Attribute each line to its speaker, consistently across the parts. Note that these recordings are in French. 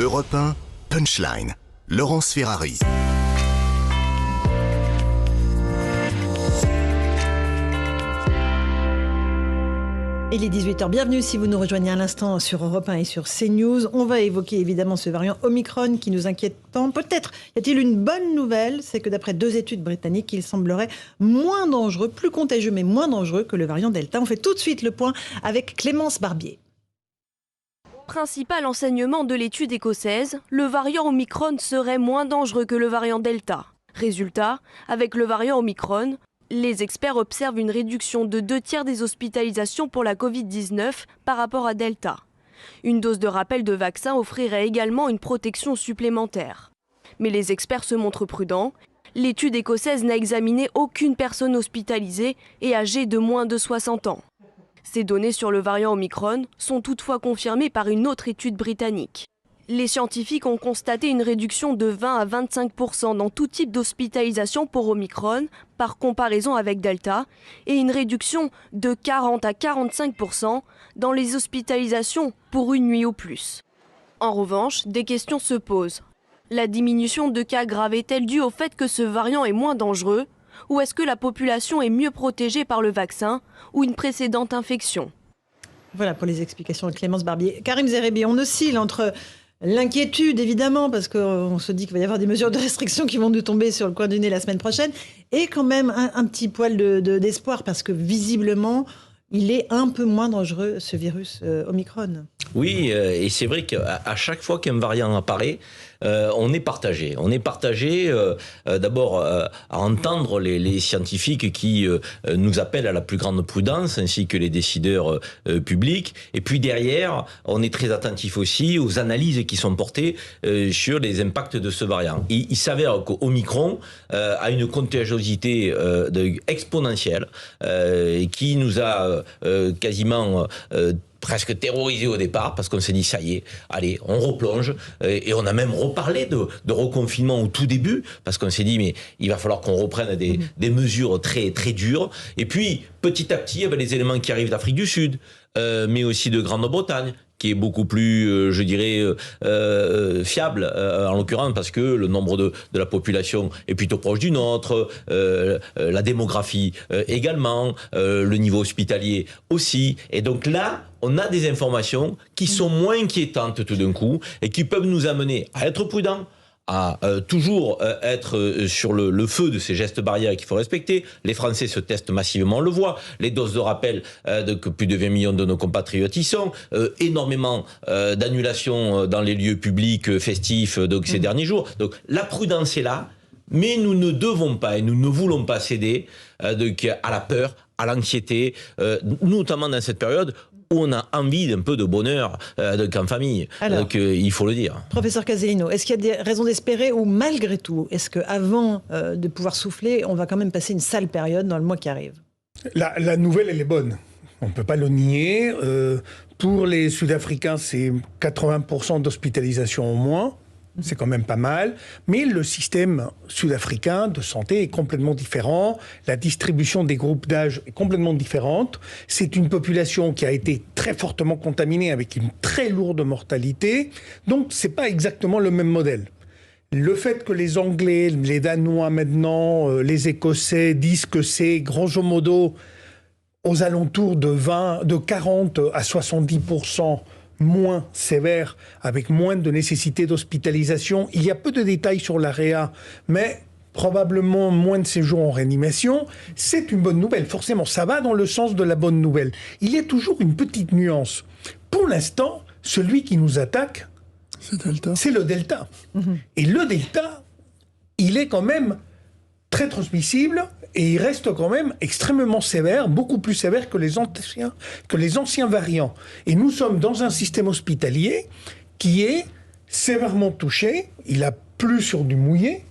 Speaker 1: Europe 1, Punchline, Laurence Ferrari.
Speaker 2: Il est 18h, bienvenue si vous nous rejoignez à l'instant sur Europe 1 et sur CNews. On va évoquer évidemment ce variant Omicron qui nous inquiète tant. Peut-être y a-t-il une bonne nouvelle, c'est que d'après 2 études britanniques, il semblerait moins dangereux, plus contagieux mais moins dangereux que le variant Delta. On fait tout de suite le point avec Clémence Barbier.
Speaker 3: Principal enseignement de l'étude écossaise, le variant Omicron serait moins dangereux que le variant Delta. Résultat, avec le variant Omicron, les experts observent une réduction de 2/3 des hospitalisations pour la Covid-19 par rapport à Delta. Une dose de rappel de vaccin offrirait également une protection supplémentaire. Mais les experts se montrent prudents. L'étude écossaise n'a examiné aucune personne hospitalisée et âgée de moins de 60 ans. Ces données sur le variant Omicron sont toutefois confirmées par une autre étude britannique. Les scientifiques ont constaté une réduction de 20 à 25% dans tout type d'hospitalisation pour Omicron par comparaison avec Delta et une réduction de 40 à 45% dans les hospitalisations pour une nuit ou plus. En revanche, des questions se posent. La diminution de cas graves est-elle due au fait que ce variant est moins dangereux ou est-ce que la population est mieux protégée par le vaccin ou une précédente infection ?
Speaker 2: Voilà pour les explications de Clémence Barbier. Karim Zerébi, on oscille entre l'inquiétude, évidemment, parce qu'on se dit qu'il va y avoir des mesures de restriction qui vont nous tomber sur le coin du nez la semaine prochaine, et quand même un petit poil d'espoir, parce que visiblement, il est un peu moins dangereux, ce virus Omicron.
Speaker 4: Oui, et c'est vrai qu'à chaque fois qu'un variant apparaît, on est partagé. On est partagé d'abord à entendre les scientifiques qui nous appellent à la plus grande prudence, ainsi que les décideurs publics. Et puis derrière, on est très attentif aussi aux analyses qui sont portées sur les impacts de ce variant. Il s'avère qu'Omicron a une contagiosité exponentielle qui nous a quasiment presque terrorisé au départ, parce qu'on s'est dit ça y est, allez, on replonge, et on a même reparlé de reconfinement au tout début, parce qu'on s'est dit mais il va falloir qu'on reprenne des mesures très très dures. Et puis petit à petit, il y avait les éléments qui arrivent d'Afrique du Sud, mais aussi de Grande-Bretagne, qui est beaucoup plus, je dirais, fiable, en l'occurrence, parce que le nombre de la population est plutôt proche du nôtre, la démographie également, le niveau hospitalier aussi. Et donc là, on a des informations qui sont moins inquiétantes tout d'un coup, et qui peuvent nous amener à être prudents, à toujours être sur le feu de ces gestes barrières qu'il faut respecter. Les Français se testent massivement, on le voit. Les doses de rappel que plus de 20 millions de nos compatriotes y sont. Énormément d'annulations dans les lieux publics festifs ces derniers jours. Donc la prudence est là, mais nous ne devons pas et nous ne voulons pas céder à la peur, à l'anxiété, notamment dans cette période où on a envie d'un peu de bonheur qu'en famille.
Speaker 2: Alors,
Speaker 4: donc il faut le dire.
Speaker 2: Professeur Caseino, est-ce qu'il y a des raisons d'espérer ou malgré tout, est-ce qu'avant de pouvoir souffler, on va quand même passer une sale période dans le mois qui arrive ?
Speaker 5: La nouvelle, elle est bonne. On ne peut pas le nier. Pour les Sud-Africains, c'est 80% d'hospitalisation au moins. C'est quand même pas mal. Mais le système sud-africain de santé est complètement différent. La distribution des groupes d'âge est complètement différente. C'est une population qui a été très fortement contaminée avec une très lourde mortalité. Donc, c'est pas exactement le même modèle. Le fait que les Anglais, les Danois maintenant, les Écossais disent que c'est grosso modo aux alentours de 40 à 70% moins sévère, avec moins de nécessité d'hospitalisation. Il y a peu de détails sur la réa, mais probablement moins de séjours en réanimation. C'est une bonne nouvelle. Forcément, ça va dans le sens de la bonne nouvelle. Il y a toujours une petite nuance. Pour l'instant, celui qui nous attaque, c'est le Delta. Et le Delta, il est quand même très transmissible et il reste quand même extrêmement sévère, beaucoup plus sévère que les anciens variants. Et nous sommes dans un système hospitalier qui est sévèrement touché. Il a plu sur du mouillé,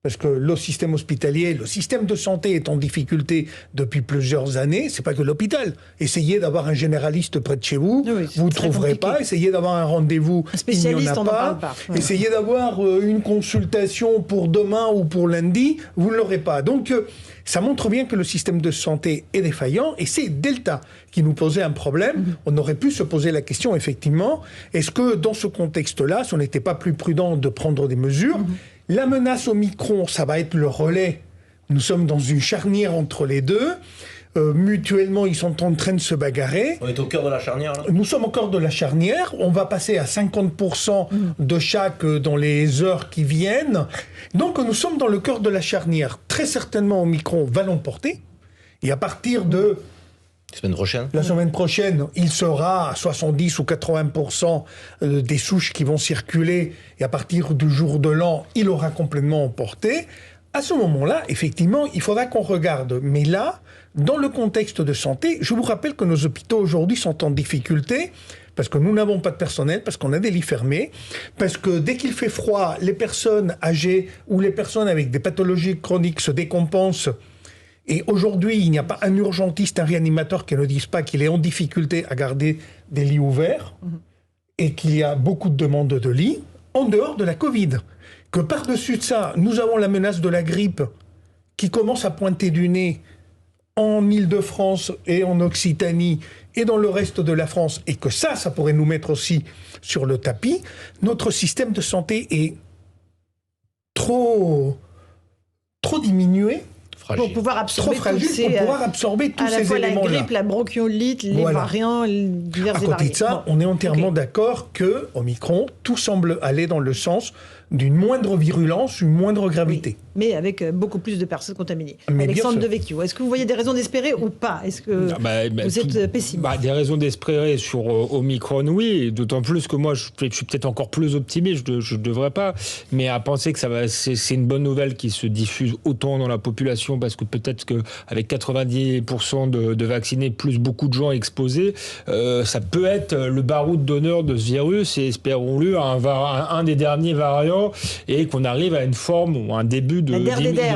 Speaker 5: parce que le système hospitalier, le système de santé est en difficulté depuis plusieurs années. C'est pas que l'hôpital. Essayez d'avoir un généraliste près de chez vous, vous ne trouverez pas. Essayez d'avoir un rendez-vous,
Speaker 2: un spécialiste,
Speaker 5: il n'y en a pas.
Speaker 2: Ouais.
Speaker 5: Essayez d'avoir une consultation pour demain ou pour lundi, vous ne l'aurez pas. Donc, ça montre bien que le système de santé est défaillant, et c'est Delta qui nous posait un problème. On aurait pu se poser la question, effectivement, est-ce que dans ce contexte-là, si on n'était pas plus prudent de prendre des mesures, la menace Omicron, ça va être le relais. Nous sommes dans une charnière entre les deux. Mutuellement, ils sont en train de se bagarrer.
Speaker 4: On est au cœur de la charnière, là.
Speaker 5: Nous sommes au cœur de la charnière. On va passer à 50% de chaque dans les heures qui viennent. Donc, nous sommes dans le cœur de la charnière. Très certainement, Omicron va l'emporter. Et à partir de la semaine prochaine, il sera à 70 ou 80% des souches qui vont circuler. Et à partir du jour de l'an, il aura complètement emporté. À ce moment-là, effectivement, il faudra qu'on regarde. Mais là, dans le contexte de santé, je vous rappelle que nos hôpitaux aujourd'hui sont en difficulté parce que nous n'avons pas de personnel, parce qu'on a des lits fermés, parce que dès qu'il fait froid, les personnes âgées ou les personnes avec des pathologies chroniques se décompensent. Et aujourd'hui, il n'y a pas un urgentiste, un réanimateur qui ne dise pas qu'il est en difficulté à garder des lits ouverts et qu'il y a beaucoup de demandes de lits, en dehors de la Covid. Que par-dessus de ça, nous avons la menace de la grippe qui commence à pointer du nez en Île-de-France et en Occitanie et dans le reste de la France, et que ça pourrait nous mettre aussi sur le tapis. Notre système de santé est trop diminué
Speaker 2: pour pouvoir absorber
Speaker 5: tous ces éléments-là.
Speaker 2: À la fois la grippe, la bronchiolite, les variants, divers et variés.
Speaker 5: À côté de ça, on est entièrement d'accord que Omicron, tout semble aller dans le sens d'une moindre virulence, une moindre gravité.
Speaker 2: Oui, mais avec beaucoup plus de personnes contaminées.
Speaker 5: Mais
Speaker 2: Alexandre Devecchio, est-ce que vous voyez des raisons d'espérer ou pas? Est-ce que vous êtes pessimiste?
Speaker 6: Des raisons d'espérer sur Omicron, oui. D'autant plus que moi, je suis peut-être encore plus optimiste, je ne devrais pas. Mais à penser que c'est une bonne nouvelle qui se diffuse autant dans la population, parce que peut-être qu'avec 90% de vaccinés, plus beaucoup de gens exposés, ça peut être le baroud d'honneur de ce virus, et espérons-le, un des derniers variants, et qu'on arrive à une forme ou un début d'immunité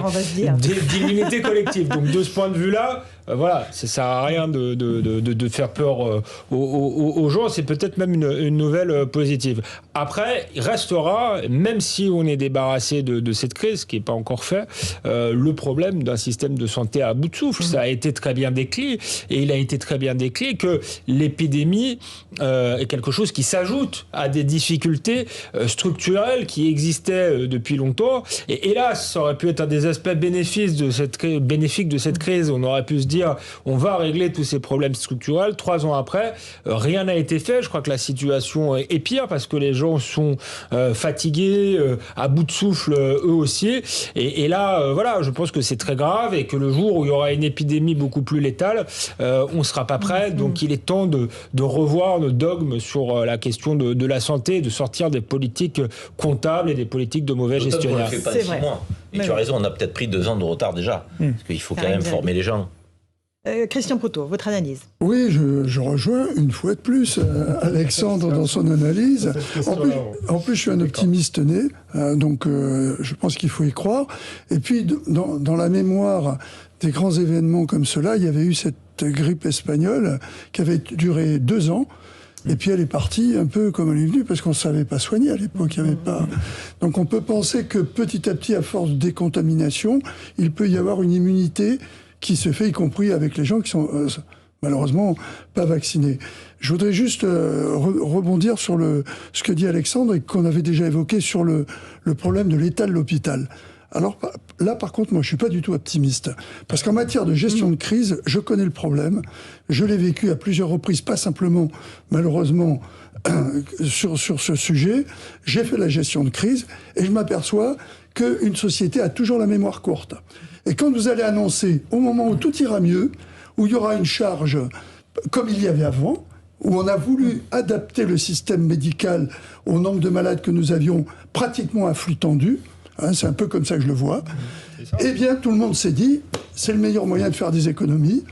Speaker 6: collective. Donc de ce point de vue-là, voilà, ça sert à rien de faire peur aux gens. C'est peut-être même une nouvelle positive. Après, il restera, même si on est débarrassé de cette crise, ce qui n'est pas encore fait, le problème d'un système de santé à bout de souffle. Ça a été très bien décrit, et il a été très bien décrit que l'épidémie est quelque chose qui s'ajoute à des difficultés structurelles qui existaient depuis longtemps. Et hélas, ça aurait pu être un des aspects bénéfiques de cette crise. On aurait pu se dire, on va régler tous ces problèmes structurels. 3 ans après, rien n'a été fait. Je crois que la situation est pire parce que les gens sont fatigués, à bout de souffle eux aussi. Et là, voilà, je pense que c'est très grave, et que le jour où il y aura une épidémie beaucoup plus létale, on ne sera pas prêt. Donc il est temps de revoir nos dogmes sur la question de la santé, de sortir des politiques comptables et des politiques de mauvais gestionnaires.
Speaker 4: On ne le fait pas de 6 mois. Et tu as raison, on a peut-être pris 2 ans de retard déjà. Parce qu'il faut quand même former les gens.
Speaker 2: Christian Proto, votre analyse?
Speaker 7: Oui, je rejoins une fois de plus Alexandre dans son analyse. En plus, je suis un optimiste né, donc je pense qu'il faut y croire. Et puis, dans la mémoire des grands événements comme cela, il y avait eu cette grippe espagnole qui avait duré 2 ans. Et puis elle est partie un peu comme elle est venue, parce qu'on ne savait pas soigner à l'époque. Il y avait pas. Donc on peut penser que petit à petit, à force de décontamination, il peut y avoir une immunité qui se fait, y compris avec les gens qui sont malheureusement pas vaccinés. Je voudrais juste rebondir sur ce que dit Alexandre, et qu'on avait déjà évoqué sur le problème de l'état de l'hôpital. Alors là, par contre, moi, je suis pas du tout optimiste. Parce qu'en matière de gestion de crise, je connais le problème. Je l'ai vécu à plusieurs reprises, pas simplement, malheureusement, sur ce sujet. J'ai fait la gestion de crise, et je m'aperçois qu'une société a toujours la mémoire courte. Et quand vous allez annoncer, au moment où tout ira mieux, où il y aura une charge comme il y avait avant, où on a voulu adapter le système médical au nombre de malades que nous avions, pratiquement à flux tendu, c'est un peu comme ça que je le vois, eh bien tout le monde s'est dit, c'est le meilleur moyen de faire des économies,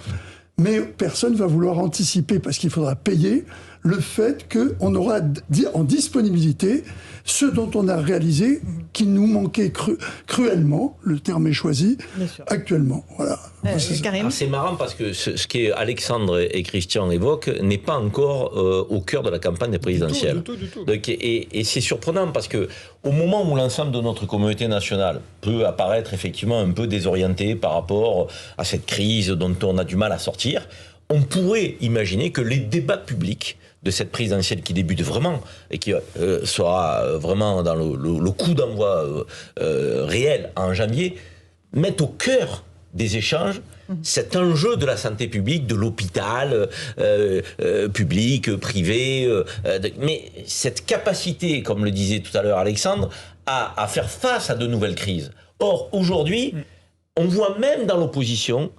Speaker 7: mais personne ne va vouloir anticiper, parce qu'il faudra payer le fait qu'on aura en disponibilité ce dont on a réalisé qu'il nous manquait cruellement, le terme est choisi, actuellement. Voilà.
Speaker 2: Karim.
Speaker 4: C'est marrant parce que ce qu'Alexandre et Christian évoquent n'est pas encore au cœur de la campagne présidentielle.
Speaker 6: Du tout.
Speaker 4: Donc, et c'est surprenant parce que au moment où l'ensemble de notre communauté nationale peut apparaître effectivement un peu désorienté par rapport à cette crise dont on a du mal à sortir, on pourrait imaginer que les débats publics de cette présidentielle qui débute vraiment et qui sera vraiment dans le coup d'envoi réel en janvier, mettent au cœur des échanges cet enjeu de la santé publique, de l'hôpital public, privé, mais cette capacité, comme le disait tout à l'heure Alexandre, à faire face à de nouvelles crises. Or, aujourd'hui, on voit même dans l'opposition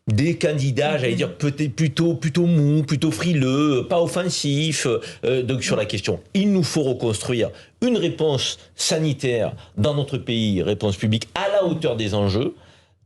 Speaker 4: des candidats, j'allais dire, peut-être plutôt mous, plutôt frileux, pas offensifs, donc sur la question. Il nous faut reconstruire une réponse sanitaire dans notre pays, réponse publique à la hauteur des enjeux.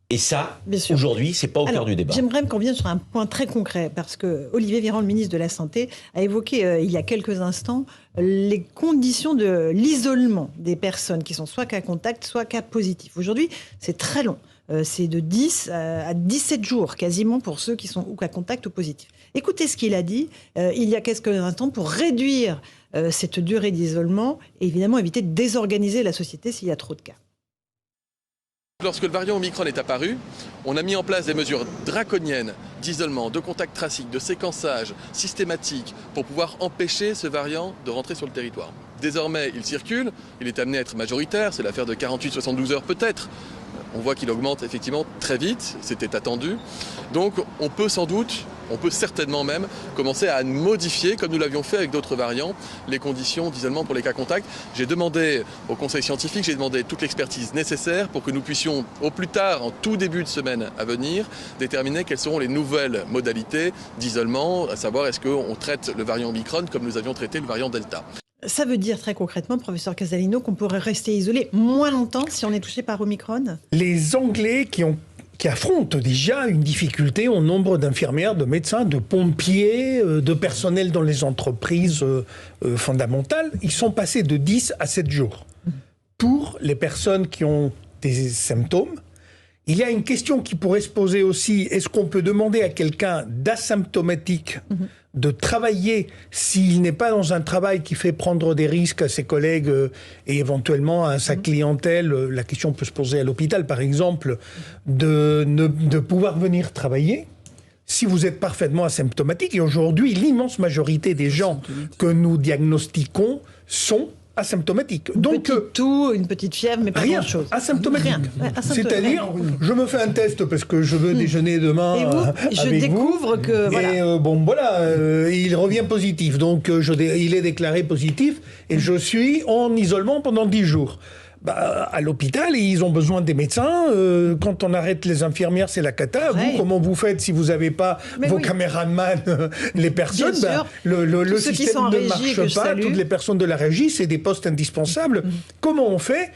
Speaker 4: Et ça, aujourd'hui, c'est pas au cœur du débat.
Speaker 2: J'aimerais qu'on vienne sur un point très concret, parce que Olivier Véran, le ministre de la Santé, a évoqué il y a quelques instants les conditions de l'isolement des personnes qui sont soit cas contact, soit cas positif. Aujourd'hui, c'est très long. C'est de 10 à 17 jours quasiment pour ceux qui sont ou cas contact ou positifs. Écoutez ce qu'il a dit il y a quelques instants pour réduire cette durée d'isolement et évidemment éviter de désorganiser la société s'il y a trop de cas.
Speaker 8: Lorsque le variant Omicron est apparu, on a mis en place des mesures draconiennes d'isolement, de contact tracing, de séquençage systématique pour pouvoir empêcher ce variant de rentrer sur le territoire. Désormais, il circule, il est amené à être majoritaire, c'est l'affaire de 48-72 heures peut-être. On voit qu'il augmente effectivement très vite, c'était attendu. Donc on peut certainement même commencer à modifier, comme nous l'avions fait avec d'autres variants, les conditions d'isolement pour les cas contacts. J'ai demandé au conseil scientifique, j'ai demandé toute l'expertise nécessaire pour que nous puissions, au plus tard, en tout début de semaine à venir, déterminer quelles seront les nouvelles modalités d'isolement, à savoir est-ce qu'on traite le variant Omicron comme nous avions traité le variant Delta.
Speaker 2: Ça veut dire très concrètement, professeur Casalino, qu'on pourrait rester isolé moins longtemps si on est touché par Omicron ?
Speaker 5: Les Anglais qui affrontent déjà une difficulté au nombre d'infirmières, de médecins, de pompiers, de personnel dans les entreprises fondamentales, ils sont passés de 10 à 7 jours. Pour les personnes qui ont des symptômes, il y a une question qui pourrait se poser aussi. Est-ce qu'on peut demander à quelqu'un d'asymptomatique de travailler s'il n'est pas dans un travail qui fait prendre des risques à ses collègues et éventuellement à sa clientèle? La question peut se poser à l'hôpital, par exemple, de pouvoir venir travailler si vous êtes parfaitement asymptomatique. Et aujourd'hui, l'immense majorité des gens que nous diagnostiquons sont asymptomatique. Donc,
Speaker 2: une petite fièvre, mais pas grand-chose.
Speaker 5: Asymptomatique.
Speaker 2: Rien.
Speaker 5: C'est-à-dire, je me fais un test parce que je veux déjeuner demain
Speaker 2: et vous, je découvre que... Voilà.
Speaker 5: Et il revient positif. Donc, il est déclaré positif et je suis en isolement pendant 10 jours. À l'hôpital, ils ont besoin des médecins. Quand on arrête les infirmières, c'est la cata. Vous, comment vous faites si vous n'avez pas vos caméramans, les personnes le système ne marche pas. Toutes les personnes de la régie, c'est des postes indispensables. Comment on fait?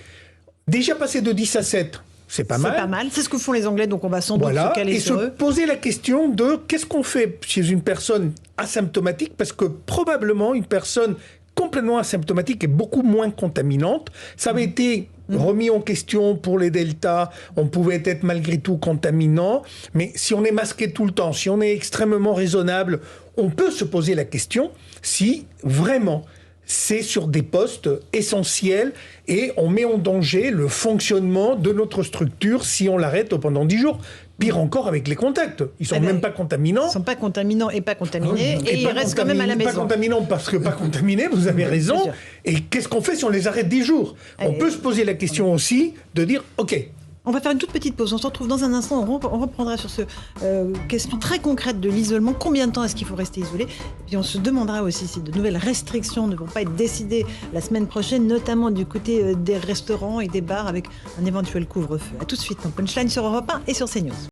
Speaker 5: Déjà passé de 10 à 7, c'est pas mal.
Speaker 2: C'est pas mal. C'est ce que font les Anglais, donc on va sans doute se caler sur eux.
Speaker 5: Et se poser la question de qu'est-ce qu'on fait chez une personne asymptomatique, parce que probablement une personne complètement asymptomatique et beaucoup moins contaminante. Ça avait été remis en question pour les deltas. On pouvait être malgré tout contaminant. Mais si on est masqué tout le temps, si on est extrêmement raisonnable, on peut se poser la question si vraiment c'est sur des postes essentiels et on met en danger le fonctionnement de notre structure si on l'arrête pendant 10 jours. Pire encore avec les contacts. Ils sont même pas contaminants.
Speaker 2: Ils sont pas contaminants et pas contaminés. Et ils restent quand même à la maison.
Speaker 5: Pas contaminants parce que pas contaminés, vous avez raison. Et qu'est-ce qu'on fait si on les arrête 10 jours? On peut se poser la question aussi de dire, OK.
Speaker 2: On va faire une toute petite pause. On se retrouve dans un instant. On reprendra sur cette question très concrète de l'isolement. Combien de temps est-ce qu'il faut rester isolé? Et puis on se demandera aussi si de nouvelles restrictions ne vont pas être décidées la semaine prochaine, notamment du côté des restaurants et des bars avec un éventuel couvre-feu. A tout de suite dans Punchline sur Europe 1 et sur CNews.